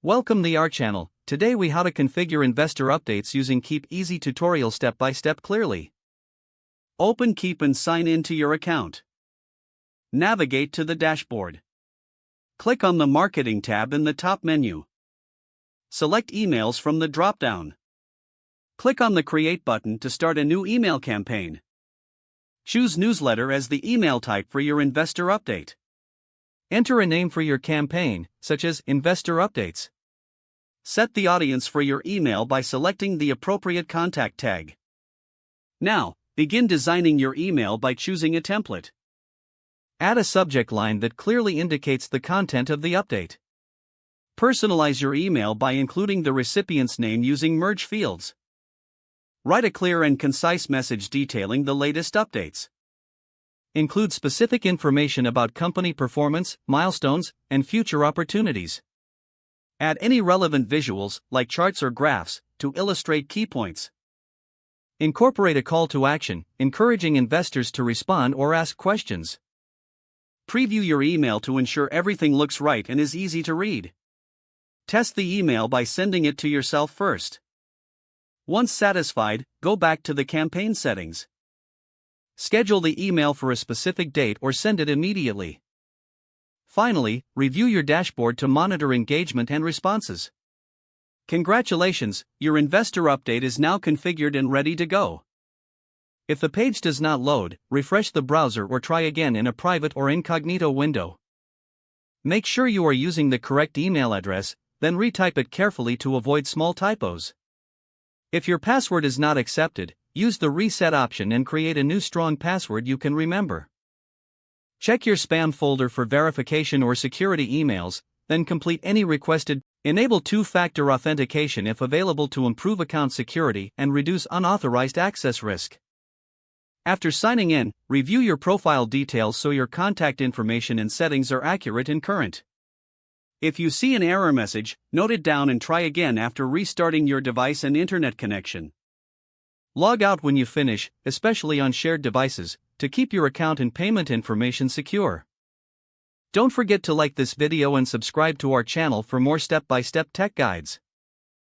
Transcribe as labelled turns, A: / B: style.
A: Welcome to our channel. Today we how to configure investor updates using Keap easy tutorial step by step clearly. Open Keap and sign in to your account. Navigate to the dashboard. Click on the Marketing tab in the top menu. Select Emails from the drop-down. Click on the Create button to start a new email campaign. Choose Newsletter as the email type for your investor update. Enter a name for your campaign, such as Investor Updates. Set the audience for your email by selecting the appropriate contact tag. Now, begin designing your email by choosing a template. Add a subject line that clearly indicates the content of the update. Personalize your email by including the recipient's name using merge fields. Write a clear and concise message detailing the latest updates. Include specific information about company performance, milestones, and future opportunities. Add any relevant visuals, like charts or graphs, to illustrate key points. Incorporate a call to action, encouraging investors to respond or ask questions. Preview your email to ensure everything looks right and is easy to read. Test the email by sending it to yourself first. Once satisfied, go back to the campaign settings. Schedule the email for a specific date or send it immediately. Finally, review your dashboard to monitor engagement and responses. Congratulations, your investor update is now configured and ready to go. If the page does not load, refresh the browser or try again in a private or incognito window. Make sure you are using the correct email address, then retype it carefully to avoid small typos. If your password is not accepted, use the reset option and create a new strong password you can remember. Check your spam folder for verification or security emails, then complete any requested. Enable two-factor authentication if available to improve account security and reduce unauthorized access risk. After signing in, review your profile details so your contact information and settings are accurate and current. If you see an error message, note it down and try again after restarting your device and internet connection. Log out when you finish, especially on shared devices, to keep your account and payment information secure. Don't forget to like this video and subscribe to our channel for more step-by-step tech guides.